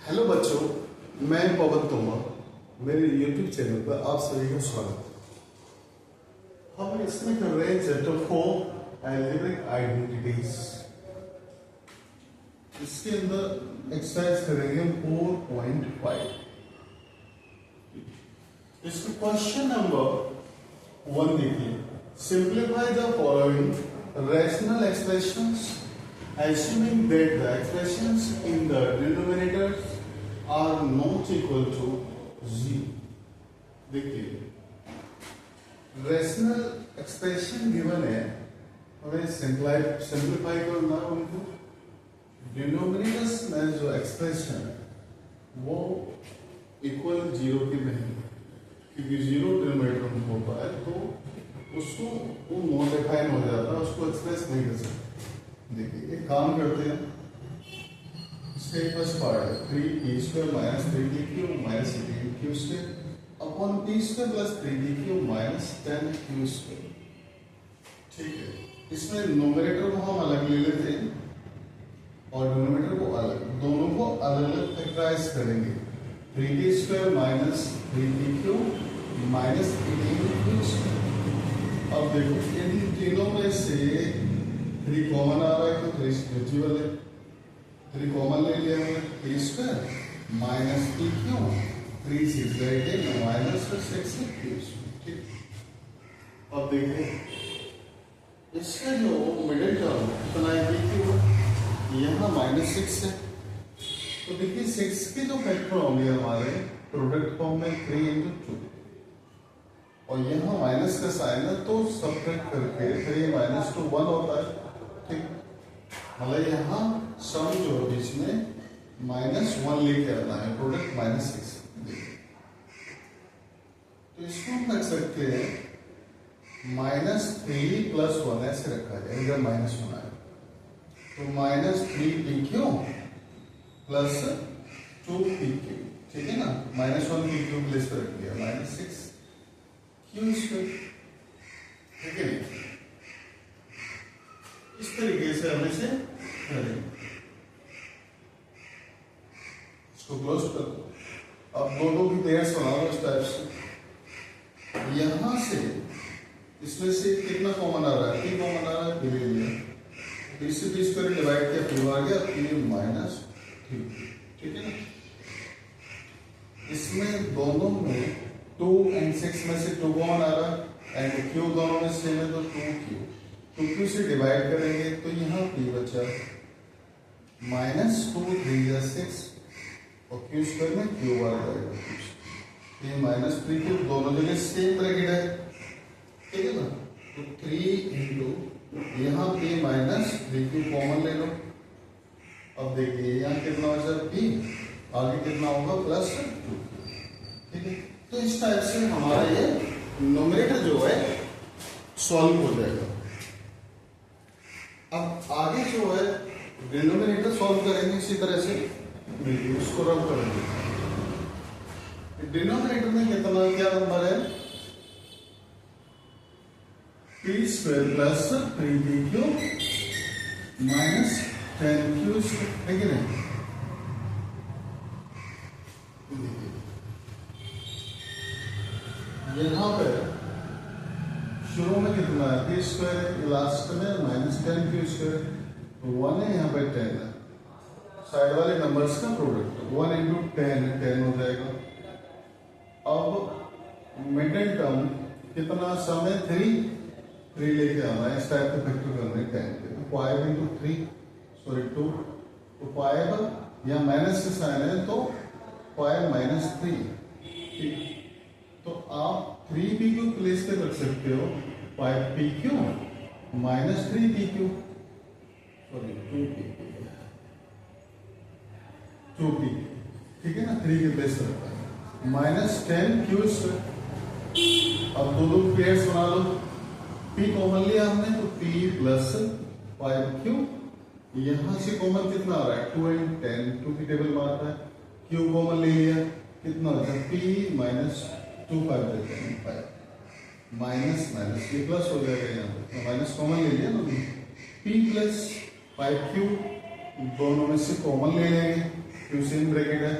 Hello बच्चों, मैं पवन तोमर, मेरे YouTube चैनल पर आप सभी का स्वागत है। हम इसमें कर रहे हैं चैप्टर 4 एल्जेब्रिक आइडेंटिटीज। इसके अंदर एक्सरसाइज करेंगे 4.5। इसका क्वेश्चन नंबर 1 देखिए। Simplify the following rational expressions assuming that the expressions in the denominators are not equal to 0। देखिए, रैशनल एक्सप्रेशन गिवन है, हमें सिंप्लीफाई करना है उनको। डिनोमिनेटर्स में जो एक्सप्रेशन है वो इक्वल 0 के नहीं, क्योंकि 0 डिनोमिनेटर में होता है तो उसको वो मॉडिफाई हो जाता है, उसको एक्सप्रेस नहीं कर सकते। देखिए, एक काम करते हैं, इसका एक बस पार्ट है 3t² minus 3t³ minus 18q² upon t² plus 3t³ minus 10q²। ठीक है, इसमें नोमिनेटर को हम अलग ले लेते हैं और डिनोमिनेटर को अलग, दोनों को अलग अलग फैक्टराइज करेंगे। 3t² minus 3t³ minus 18q²। अब देखो, इन तीनों में से 3 कॉमन आ रहा है तो 3 नेगेटिव है, 3 कॉमन ले लिया हमने, t² minus t³ 3 6 18 minus 6q²। ठीक, अब देखिए इसका जो मिडिल टर्म कितना है t³ यहाँ -6 है, तो देखिए 6 के जो फैक्टर होंगे हमारे प्रोडक्ट फॉर्म में 3 × 2 और यहाँ माइनस का साइन है तो सब्ट्रैक्ट करके 3 - 2 1 होता है। ठीक, मतलब यहाँ सम जो बीच में -1 लेके आना है, प्रोडक्ट -6। तो इसको हम रख सकते हैं -3 + 1 ऐसे रखा जाए, इधर -1 आए तो -3t³ प्लस 2t³। ठीक है ना, -1 t³ प्लेस पर रख दिया, -6q²। ठीक है, इस तरीके से हम इसे करेंगे। इसको क्लोज कर दो। अब दोनों की पेयर्स बना लो इस टाइप से। यहां से इसमें से कितना कॉमन आ रहा है, 3 कॉमन आ रहा है, ले लिया, इससे t² डिवाइड किया, p आ गया, p -3। ठीक है ना, इसमें दोनों में 2 और 6 में से 2 कॉमन आ रहा है एंड q दोनों में सेम है तो 2q, 2q से डिवाइड करेंगे तो यहाँ p बचा -2 3 6 और q² में q आ जाएगा, ये -3q दोनों जगह सेम ब्रैकेट है। ठीक है ना, तो 3 × यहाँ p -3q कॉमन ले लो। अब देखिए यहाँ कितना बचा p, आगे कितना होगा +2। ठीक है, तो इस टाइप से हमारा ये नोमिनेटर जो है सॉल्व हो जाएगा। अब आगे जो है डिनोमिनेटर सॉल्व करेंगे इसी तरह से, उसको रब करेंगे। डिनोमिनेटर में कितना क्या नंबर है, t² plus 3t³ minus 10q²। है कि नहीं, यहाँ पे शुरू में कितना है, t², लास्ट में -10q², 1 है, यहाँ पे 10 है, साइड वाले नंबर्स का प्रोडक्ट 1 × 10 हो जाएगा। अब मिडिल टर्म कितना सम है, 3 लेके आना है, इस टाइप का फैक्टर करना है 10 के, तो 5 × 3 सॉरी 2, तो 5 या माइनस का साइन है तो 5 - 3। ठीक, तो आप 3p को प्लेस कर रख सकते हो, 5pq - 3pq सॉरी 2p। ठीक है ना, 3 के प्लेस पर रखा है -10q²। अब दोनों पेयर्स बना लो, p कॉमन लिया हमने तो p + 5q, यहां से कॉमन कितना आ रहा है 2 × 10, 2 की टेबल में आता है, q कॉमन ले लिया, कितना होता है p -2 5 देते हैं, 5 माइनस ये प्लस हो जाएगा, यहाँ पे माइनस कॉमन ले लिया ना, p + 5q दोनों में से कॉमन ले लेंगे, क्यों सेम ब्रैकेट है,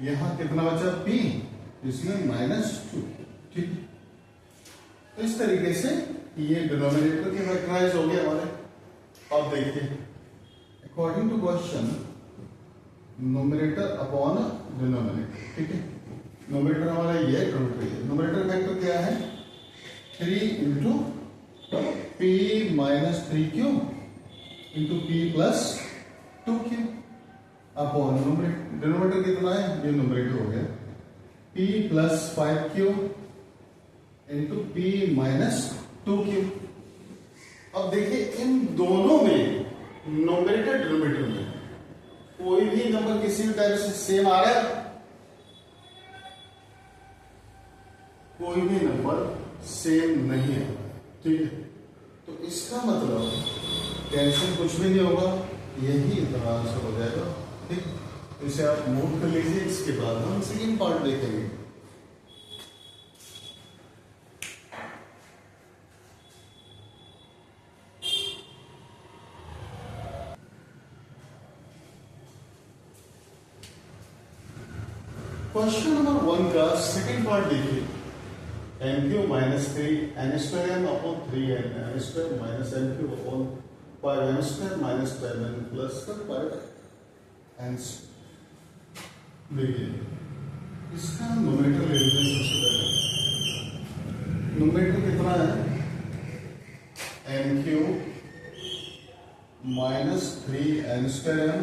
यहां कितना बचा p, इसमें -2, ठीक। तो इस तरीके से ये डिनोमिनेटर के फैक्टराइज हो गए हमारे। अब देखिए according to question nominator upon denominator, ठीक है। नोमिनेटर हमारा ये है, नोमिनेटर फैक्टर क्या है 3 into p minus 3q into p plus 2q upon denominator कितना है, ये नोमिनेटर हो गया p plus 5q into p minus 2q। अब देखिए इन दोनों में नोमिनेटर डिनोमिनेटर में कोई भी नंबर किसी भी टाइप से सेम आ रहा है, कोई भी नंबर सेम नहीं है, ठीक है। तो इसका मतलब टेंशन कुछ भी नहीं होगा, यही इतना आंसर हो जाएगा, ठीक। तो इसे आप नोट कर लीजिए, इसके बाद हम सेकंड पार्ट देखेंगे। क्वेश्चन नंबर 1 का सेकंड पार्ट देखिए, N Q minus 3 N square M upon 3 N square minus N Q upon 5 M square minus 5 N plus 5 N. देखिए इसका नोमिनेटर ले लेते हैं सबसे पहले। नोमिनेटर कितना है n Q minus 3 N square m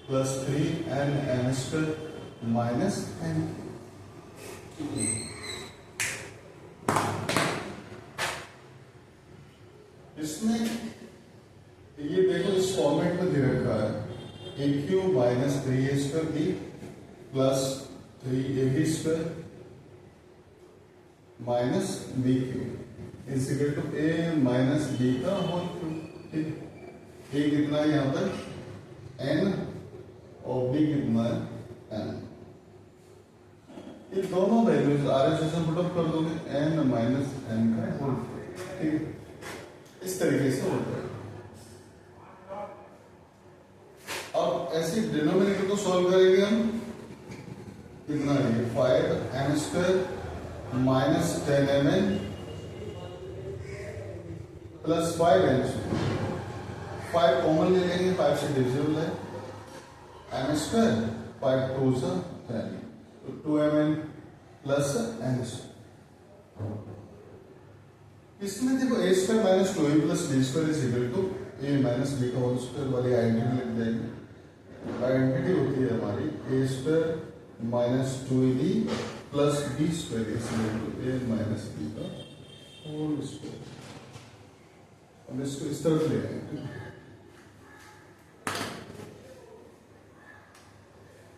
plus 3 n n square minus n. इसमें ये देखो इस फॉर्मेट में दे रखा है a cube minus 3a square b plus 3ab square minus b cube is equal to a minus b का whole cube, ठीक। ए कितना है यहां पर एन और बी कितना है एन। ये दोनों values R S S put up कर दोगे एन माइनस एन का होल, ठीक। इस तरीके से होता है। अब ऐसे डिनोमिनेटर को सॉल्व करेंगे हम, कितना है 5 N square minus 10 M N plus 5 N square. 5 common ले लेंगे, 5 से डिविजिबल है, एन स्क्वायर 5 2 से 10, तो 2 m N plus n square. इसमें देखो a square minus 2a plus B square is equal to a minus b का होल स्क्वायर वाली आइडेंटिटी लिख देंगे। आइडेंटिटी होती है हमारी a square minus 2ab plus B square is equal to a minus b का होल स्क्वायर। अब इसको इस तरफ ले आएंगे,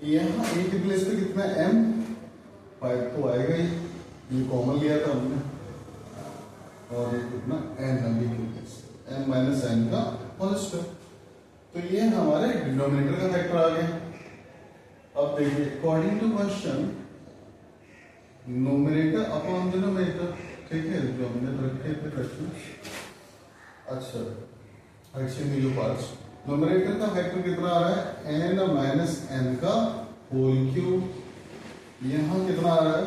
यहां ए की प्लेस पे कितना m 5 तो आएगा ही, ये कॉमन लिया था हमने, और ये कितना एन अभी एन माइनस एन का होल स्क्वायर। तो ये हमारे डिनोमिनेटर का फैक्टर आ गया। अब देखिए according to question nominator upon denominator, ठीक है, जो हमने रखे थे क्वेश्चन। अच्छा एक्चुअली जो पार्ट्स नोमिनेटर का फैक्टर कितना आ रहा है एन माइनस एन का होल क्यूब, यहां कितना आ रहा है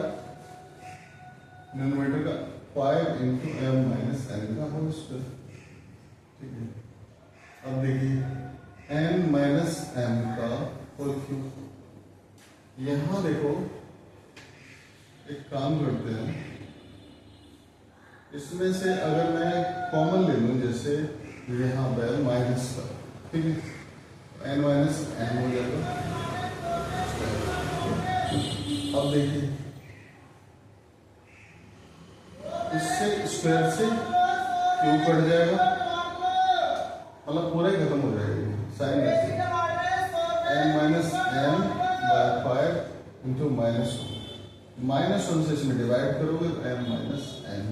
डिनोमिनेटर का 5 इंटू एम माइनस एन का होल स्क्वायर, ठीक है। अब देखिए एन माइनस एम का होल क्यूब, यहां देखो एक काम करते हैं, इसमें से अगर मैं कॉमन ले लूं, जैसे यहां पर माइनस का, ठीक है, एन माइनस एन हो जाएगा। अब देखिए इससे स्क्वायर से क्यूब कट जाएगा, मतलब पूरा खत्म हो जाएगा sine N minus M by 5 into minus 1 से इसमें डिवाइड करोगे तो एम माइनस एन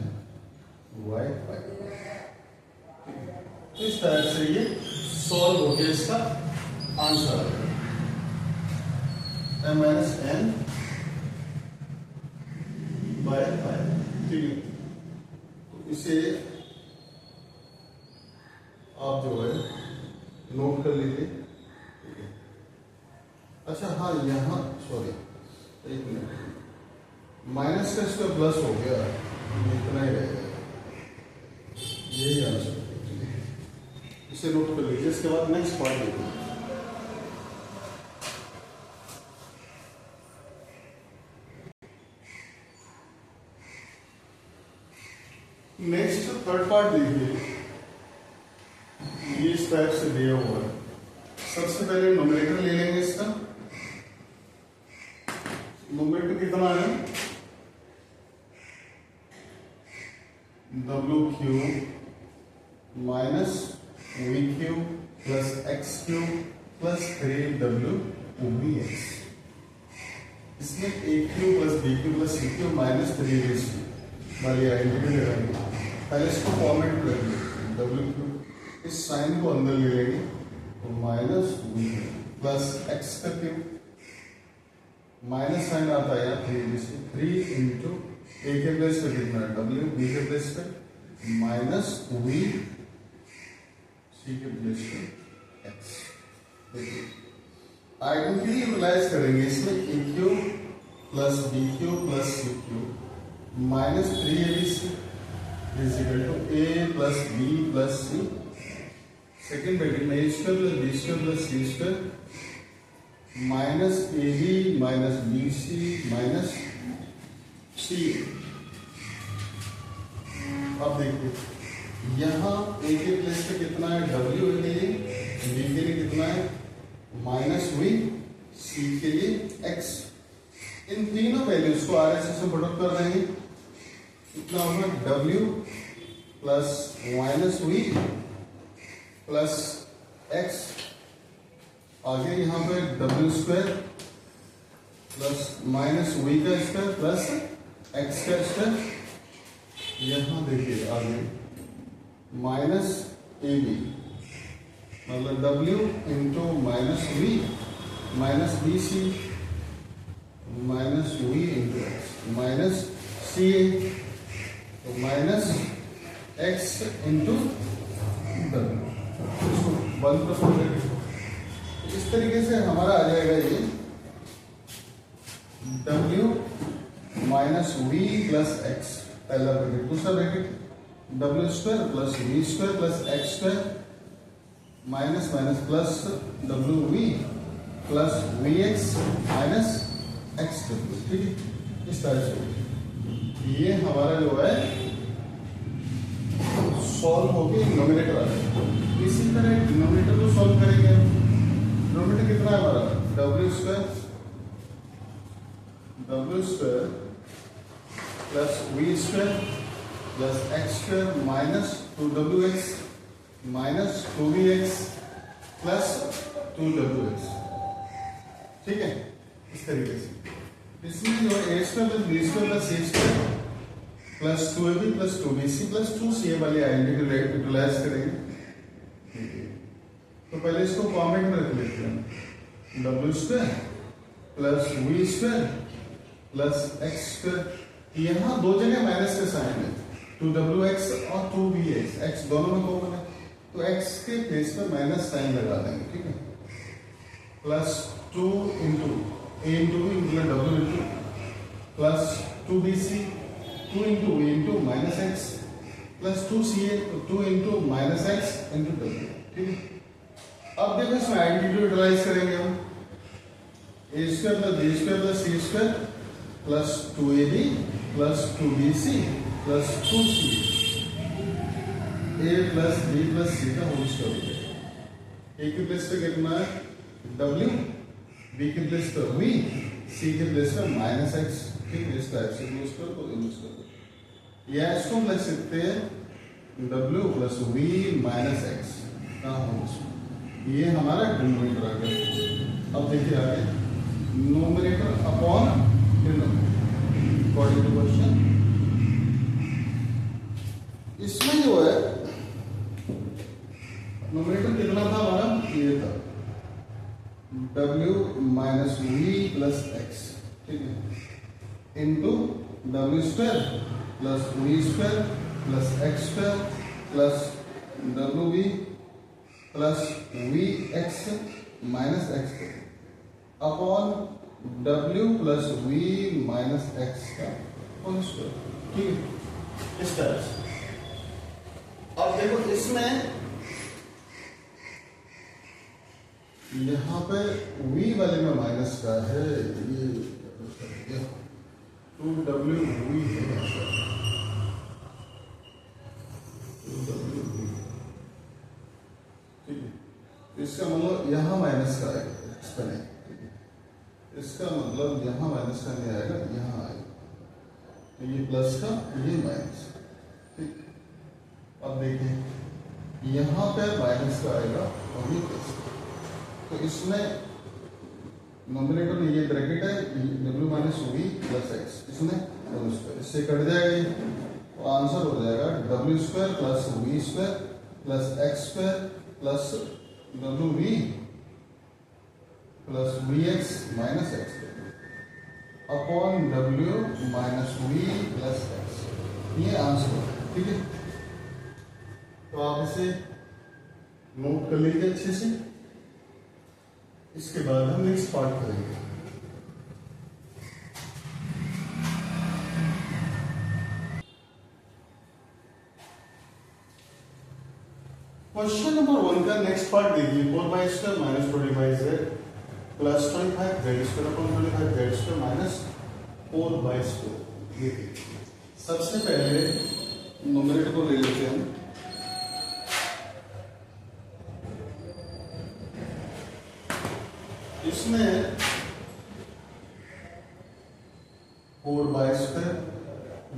वाई 5। तो इस तरह से ये सॉल्व हो गया, इसका answer M minus N by 5, ठीक है। इसे आप जो है नोट कर लीजिए, ठीक है। अच्छा हाँ, यहाँ सॉरी एक मिनट, माइनस का इसका प्लस हो गया, इतना ही रहेगा, यही आंसर। इसे नोट कर लीजिए। इसके बाद नेक्स्ट पार्ट देखिए। नेक्स्ट थर्ड पार्ट देखिए, ये इस टाइप से दिया हुआ है। सबसे पहले नोमिनेटर ले लेंगे इसका। नोमिनेटर कितना है, डब्ल्यू cube minus v cube plus x cube plus 3w v x. इसमें a cube plus b cube plus c cube minus 3 वाली आइडेंटिटी लगाएंगे। पहले इसको फॉर्मेट कर लेंगे, डब्ल्यू क्यूब इस साइन को अंदर ले लेंगे तो माइनस वी प्लस एक्स का क्यूब, माइनस साइन आता है यहाँ 3 इंटू ए के प्लेस पे कितना है डब्ल्यू, बी के प्लेस पे माइनस वी, सी के प्लेस पे एक्स। देखिए आइडेंटिटी यूटिलाइज करेंगे इसमें, a cube plus b cube plus c cube minus 3abc is equal to a plus B plus c, second bracket में a square plus B square plus C square minus A b minus B C minus c. अब देखिए यहाँ ए के place पे कितना है W के लिए, बी के लिए कितना है माइनस वी, सी के लिए एक्स। इन तीनों वैल्यूज को RHS में प्रोडक्ट कर रहे हैं, कितना होगा W plus minus V plus X, आगे यहाँ पे W square plus minus V का स्क्वायर प्लस एक्स का स्क्वायर। यहाँ देखिए आगे माइनस ए बी मतलब W into minus V minus B C minus V into X minus C A तो minus X into W. One plus one इस तरीके से हमारा आ जाएगा ये W minus V plus X पहला ब्रैकेट, दूसरा bracket W square plus V square plus X square minus minus plus W V plus V X minus X W. ठीक है, इस तरह से ये हमारा जो है सॉल्व होके नोमिनेटर आ जाएगा। इसी तरह डिनोमिनेटर को सॉल्व करेंगे। डिनोमिनेटर कितना है हमारा W square plus V square plus X square minus 2wx minus 2vx plus 2wx। ठीक है, इस तरीके से इसमें जो A square plus B square plus C square plus 2ab plus 2bc plus 2ca वाली आइडेंटिटी यूटिलाइज करेंगे। तो पहले इसको फॉर्मेट में रख लेते हैं, W square plus V square plus X square. यहाँ दो जगह माइनस के साइन है, 2wx और 2vx, एक्स दोनों में कॉमन है तो एक्स के प्लेस पर माइनस साइन लगा देंगे। ठीक है, plus 2 into A into B into W into plus 2bc 2 into A into minus X plus 2ca 2 into minus X into W. ठीक है, अब देखो इसमें आइडेंटिटी यूटिलाइज करेंगे हम, A square plus B square plus C square plus 2ab plus 2bc plus 2c A plus B plus C का whole square. A के place पे कितना है डब्ल्यू, बी के प्लेस पे वी, सी के प्लेस पे माइनस एक्स। ठीक है, इस टाइप से यूज कर दो, यूज कर दो। या इसको हम लिख सकते हैं W plus V minus X का होल स्क्वायर। ये हमारा डिनोमिनेटर आ गया। अब देखिए आगे numerator upon denominator according to question. इसमें जो है न्यूमरेटर कितना था हमारा, ये था w minus V plus X. ठीक है, into W square plus V square plus X square plus W V plus V X minus X. Upon W plus V minus X का होल स्क्वायर। ठीक है, इस तरह से। अब देखो इसमें यहां पे V वाले में माइनस का है, ये 2W है, 2W। ठीक है, इसका मतलब यहां माइनस का आएगा, इसका नहीं। इसका मतलब यहां माइनस का नहीं आएगा, यहां आएगा। तो ये प्लस का, ये माइनस। ठीक, अब देखिए यहां पे माइनस का आएगा और ये प्लस का। तो इसमें नॉमिनेटर में ये ब्रैकेट है, W minus V plus X, इसमें होल स्क्वायर, इससे कट जाएगा ये, तो आंसर हो जाएगा W square plus V square plus X square plus W V plus V X minus X upon W minus V plus X, ये answer है। ठीक है, तो आप इसे नोट कर लीजिए अच्छे से। इसके बाद हम नेक्स्ट पार्ट करेंगे। क्वेश्चन नंबर 1 का नेक्स्ट पार्ट देखिए। 4y² minus 25z plus 25z² upon 25z² minus 4y²। देखिए सबसे पहले नोमिनेटर को ले लेते हैं हम। इसमें 4y²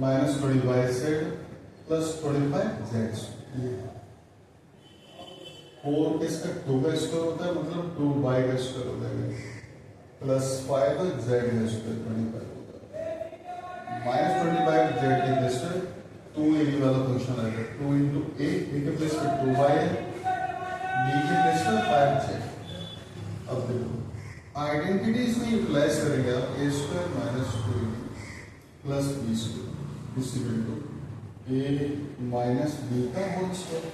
minus 20z plus 25z। 4 इसका 2 का स्क्वायर होता है, मतलब 2y का स्क्वायर हो जाएगा, प्लस 5 z का स्क्वायर 25 होता है, माइनस 25z के प्लेस पे 2a वाला फंक्शन आएगा, 2 इंटू a के प्लेस पे 2y है, b के प्लेस पे 5z। अब देखो आइडेंटिटीज में यूटिलाइज करेंगे आप, a square minus 2ab plus b square is equal to a minus b का होल स्क्वायर।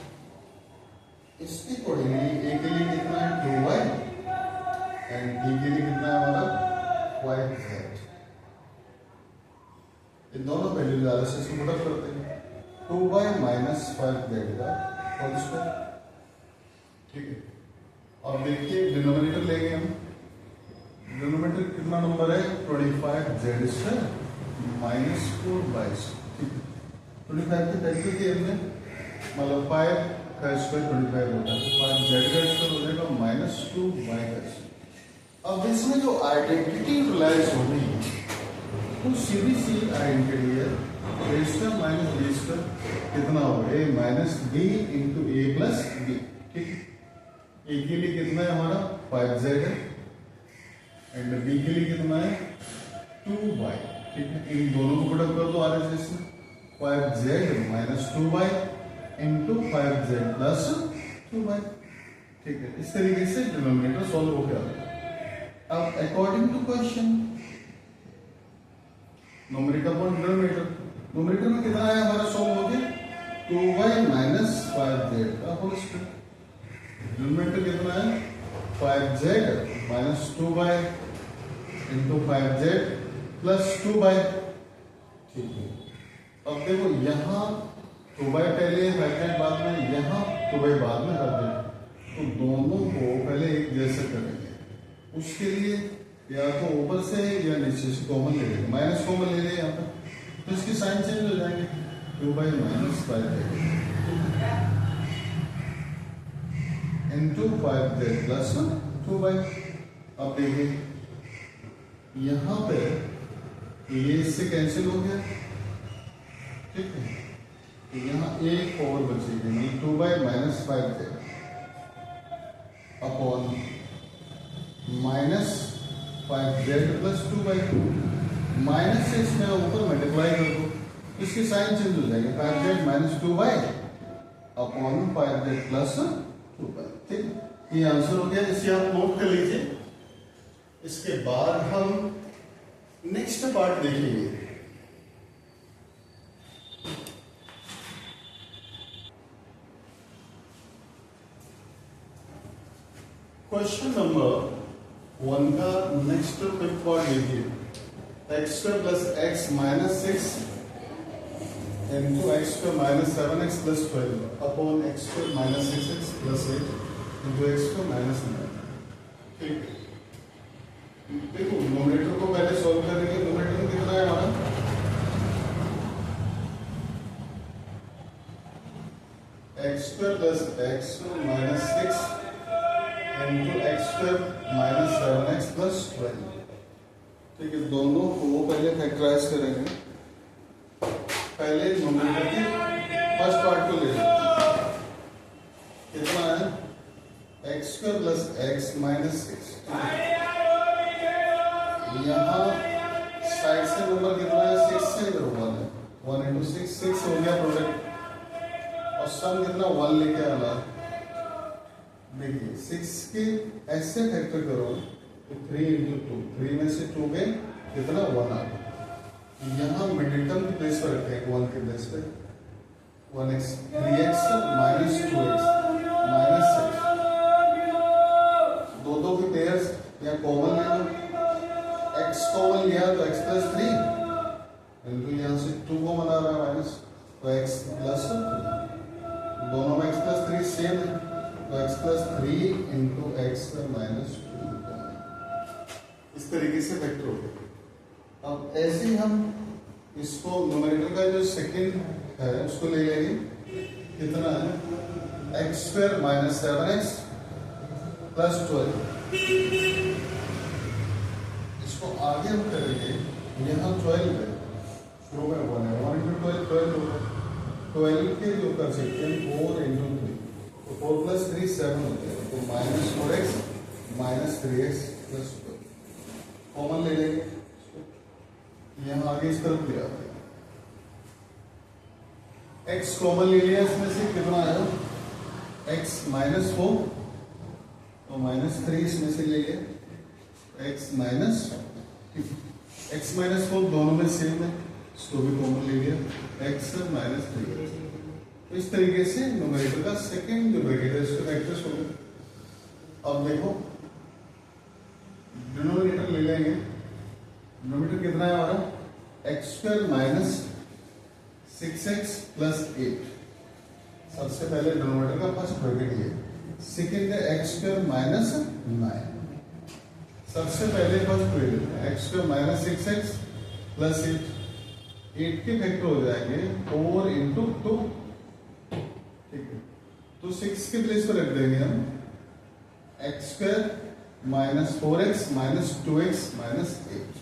इसके अकॉर्डिंगली a के लिए कितना है 2y एंड b के लिए कितना है हमारा 5z। इन दोनों वैल्यू डाल से इसको मल्टीप्लाई करते हैं, 2y माइनस 5z का होल स्क्वायर। ठीक है, अब देखिए डिनोमिनेटर लेंगे हम। डिनोमिनेटर कितना नंबर है 25z² माइनस 4y²। ठीक है, 25 की वैल्यू दी हमने, मतलब 5 का स्क्वायर 25 होता है, तो 5z का स्क्वायर हो जाएगा माइनस 2y का स्क्वायर। अब इसमें जो आइडेंटिटी यूटिलाइज होनी है तो सीधी सी आइडेंटिटी है, a² माइनस b² कितना होगा a minus b into a plus b। ठीक है, a के लिए कितना है हमारा 5z है एंड b के लिए कितना है 2y। ठीक है, इन दोनों को प्रोडक्ट कर दो RHS में, 5z minus 2y into 5z plus 2y। ठीक है, इस तरीके से डिनोमिनेटर सॉल्व हो गया। अब according to question nominator upon denominator, nominator में कितना है हमारा सॉल्व हो गया 2y माइनस 5z का होल स्क्वायर, डिनोमिनेटर कितना है 5z minus 2y into 5z plus 2y। ठीक है, अब देखो यहाँ 2y पहले 5z बाद में, यहाँ 2y बाद में कर दें, तो दोनों को पहले एक जैसे करेंगे। उसके लिए या तो ऊपर से या नीचे से कॉमन ले लेंगे, माइनस कॉमन ले लें यहाँ पर, तो इसकी साइन चेंज हो जाएंगे, 2y minus 5z into 5z plus 2y। अब देखिए यहाँ पे ये इससे कैंसिल हो गया। ठीक है, तो यहाँ एक और बचेगी, 2y minus 5z upon minus 5z plus 2y। Minus से इसमें ऊपर मल्टीप्लाई कर दो, इसकी साइन चेंज हो जाएगी, 5z minus 2y upon 5z plus 2y। ठीक, ये आंसर हो गया, इसे आप नोट कर लीजिए। इसके बाद हम नेक्स्ट पार्ट देखेंगे। क्वेश्चन नंबर वन का नेक्स्ट फिफ्थ पार्ट लिखिए, x square plus x minus 6 into x square minus 7x plus 12 upon x square minus 6x plus 8 into x square minus 9। ठीक, देखो नोमिनेटर को पहले सॉल्व करेंगे। Nominator में कितना है हमारा, x square plus x minus 6 into x square minus 7x plus 12। ठीक है, दोनों को पहले फैक्टराइज करेंगे। पहले नोमिनेटर के फर्स्ट पार्ट को ले लेते हैं। कितना है, x square plus x minus 6। यहाँ साइड से नंबर कितना है, 6 से इधर 1 है, 1 इंटू 6 हो गया प्रोडक्ट, और सम कितना 1 लेके आना। देखिए 6 के ऐसे फैक्टर करो तो 3 इंटू 2, 3 में से 2 गए कितना 1 आ गया। यहाँ मिडिल टर्म की प्लेस पर रखते हैं 1 के प्लेस पे 1x 3x minus 2x minus 6। दो की पेयर्स या कॉमन लेना, x कॉमन लिया तो x प्लस 3 इंटू यहाँ से 2 कॉमन आ रहा है माइनस, तो x प्लस 3, दोनों में x प्लस 3 सेम है, तो x plus 3 into X minus 2। इस तरीके से वेक्टर हो गया। अब ऐसे ही हम इसको न्यूमरेटर का जो सेकंड है उसको ले लेंगे, कितना है, x square minus 7x plus 12। इसको आगे हम करेंगे, यहाँ 12 है, शुरू में 1 है, 1 इंटू 12 12 होगा, 12 के जो कर सकते हैं 4 इंटू 3, तो 4 प्लस 3 7 होते हैं, तो minus 4x minus 3x plus 12 common ले लेंगे। यहाँ आगे इस तरफ ले आते हैं, x कॉमन ले लिया, इसमें से कितना आया, x माइनस 4, तो माइनस 3 इसमें से ले लिया, x माइनस 4 दोनों में सेम है, इसको भी कॉमन ले लिया, x माइनस 3। तो इस तरीके से न्यूमरेटर का सेकंड जो ब्रैकेट है इसको फैक्टर्स हो गए। अब देखो डिनोमिनेटर ले लेंगे, डिनोमिनेटर कितना है हमारा, x square minus 6x plus 8। सबसे पहले डिनोमिनेटर का फर्स्ट ब्रैकेट ये, सेकंड है एक्स स्क्वायर माइनस 9। सबसे पहले first bracket x square minus 6x plus 8 के फैक्टर हो जाएंगे 4 इंटू 2। ठीक है, तो 6 के प्लेस पर रख देंगे हम x square minus 4x minus 2x minus 8।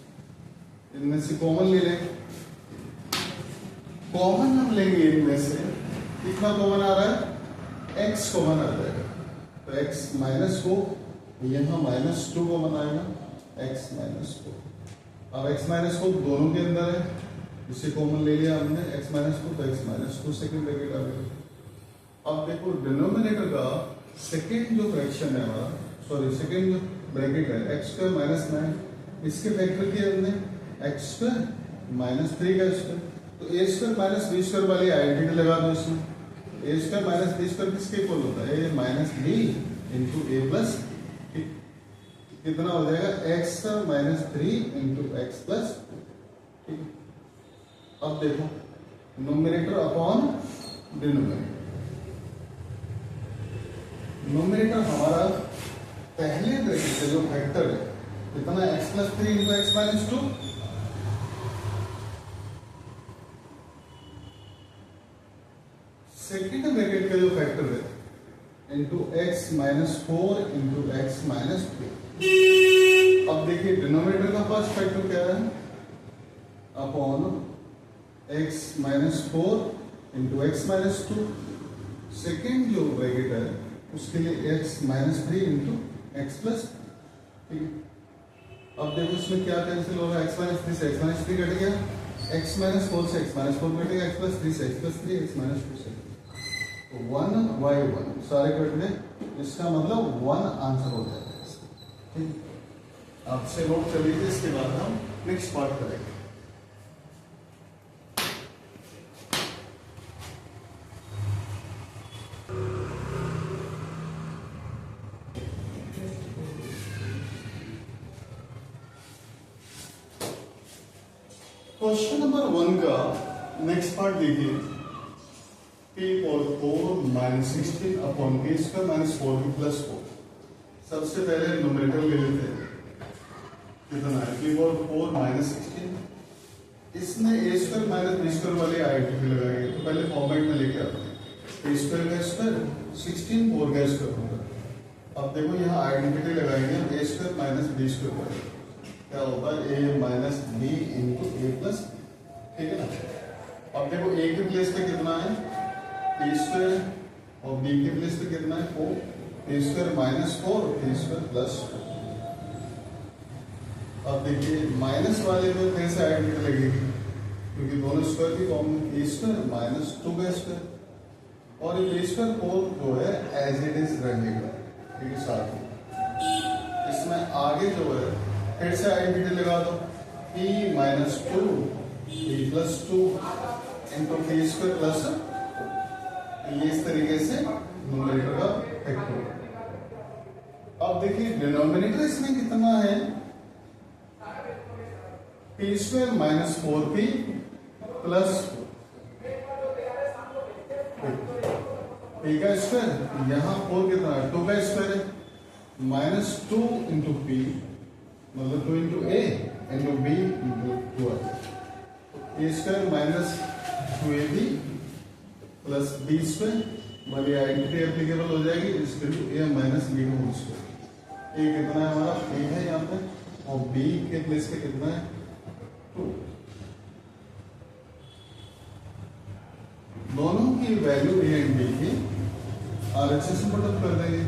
इनमें से कॉमन ले लें, कॉमन हम लेंगे इनमें से, कितना कॉमन आ रहा है, x कॉमन आ जाएगा, तो x माइनस 4, यहाँ माइनस 2 कॉमन आएगा, x माइनस 4। अब x माइनस 4 दोनों के अंदर है, इसे कॉमन ले लिया हमने, x माइनस 4, तो x माइनस 2 सेकेंड ब्रैकेट आ गया। अब देखो डिनोमिनेटर का सेकेंड जो फ्रैक्शन है हमारा, सॉरी सेकेंड जो ब्रैकेट है एक्स स्क्वायर माइनस 9, इसके फैक्टर किया हमने एक्स स्क्वायर माइनस 3 का स्क्वायर, तो ए स्क्वायर माइनस बी स्क्वायर वाली आइडेंटिटी लगा दो इसमें। ए स्क्वायर माइनस बी स्क्वायर किसके इक्वल होता है, ए माइनस बी इंटू ए प्लस, कितना हो जाएगा, x minus 3 into x plus. ठीक, अब देखो नोमिनेटर अपॉन डिनोमिनेटर। नोमिनेटर हमारा पहले ब्रैकेट से जो फैक्टर है कितना, x plus 3 into X minus 2। Second bracket का जो फैक्टर है into X minus 4 into X minus 3। अब देखिए डिनोमिनेटर का फर्स्ट फैक्टर क्या है, upon x minus 4 into X minus 2। Second जो ब्रैकेट है उसके लिए x minus 3 into x plus. ठीक है, अब देखो इसमें क्या कैंसिल होगा, एक्स माइनस 3 से एक्स माइनस 3 कट गया, एक्स माइनस 4 से एक्स माइनस 4 कटेगा, एक्स प्लस 3 से एक्स प्लस 3, एक्स माइनस 2 से, तो 1 बाई 1 सारे कट गए, इसका मतलब 1 आंसर हो जाएगा। ठीक, आपसे नोट कर लीजिए, इसके बाद हम नेक्स्ट पार्ट करेंगे। क्वेश्चन नंबर 1 का नेक्स्ट पार्ट देखिए, p और 4 minus 16 upon p square minus 4p plus 4। सबसे पहले न्यूमरेटर ले लेते हैं, कितना है p और 4 माइनस 16। इसमें a square minus b square वाली आइडेंटिटी लगाएंगे, तो पहले फॉर्मेट में लेके आते हैं। a स्क्वायर का स्क्वायर 16 4 का स्क्वायर होगा। अब देखो यहाँ आइडेंटिटी लगाएंगे, a square minus b square क्या होता है, a minus b into A plus, ठीक है ना। अब देखो a के प्लेस पे कितना है a स्क्वायर और b के प्लेस पे कितना है 4, a square minus 4 a square plus 4। अब देखिए माइनस वाले में फिर से आइडेंटिटी लगेगी, क्योंकि दोनों स्क्वायर की कॉमन, a स्क्वायर माइनस 2 का स्क्वायर और ये a स्क्वायर 4 जो है एज इट इज रहेगा, ठीक है। साथ ही इसमें आगे जो है फिर से आइडेंटिटी लगा दो, p minus 2 p plus 2 into p square plus, ये इस तरीके से न्यूमरेटर का फैक्टर। अब देखिए डिनोमिनेटर इसमें कितना है, p square minus 4p plus p का स्क्वायर, यहाँ 4 कितना है 2 का स्क्वायर है, माइनस 2 इंटू p मतलब 2 into a into b into 2 a square minus 2ab plus b square वाली आइडेंटिटी एप्लीकेबल हो जाएगी, इसके लिए a माइनस b का होल स्क्वायर। a कितना है हमारा a है यहाँ पे, और b के प्लेस पे कितना है 2। दोनों की वैल्यू a एंड b की RHS में पुट कर देंगे,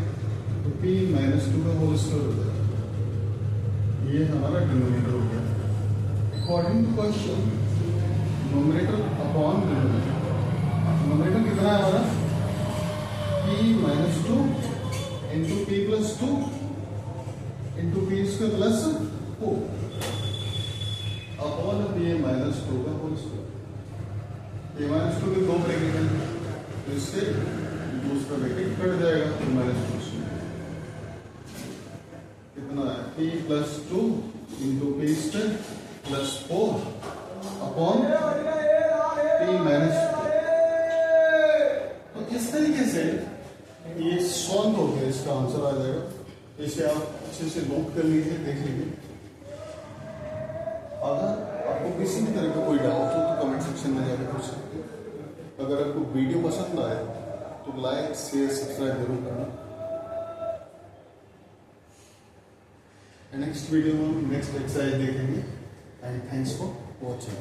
तो p माइनस 2 का होल स्क्वायर हो जाएगा। ये हमारा डिनोमिनेटर हो गया। According to question numerator upon numerator कितना है हमारा, p minus 2 into p plus 2 into p square plus 4 upon p minus 2 का होल स्क्वायर। a माइनस 2 के दो ब्रैकेट हैं, तो इससे दूसरा ब्रैकेट कट जाएगा, तो माइनस 2 कितना है p plus 2 into p square plus 4 upon p minus 2। तो इस तरीके से ये सॉल्व हो गया, इसका आंसर आ जाएगा। इसे आप अच्छे से नोट कर लीजिए, देख लीजिए। अगर आपको किसी भी तरह का कोई डाउट हो तो कमेंट सेक्शन में जाकर पूछ सकते हो। अगर आपको वीडियो पसंद आए तो लाइक शेयर सब्सक्राइब जरूर करना। नेक्स्ट वीडियो में नेक्स्ट एक्सरसाइज देखेंगे। And thanks for watching.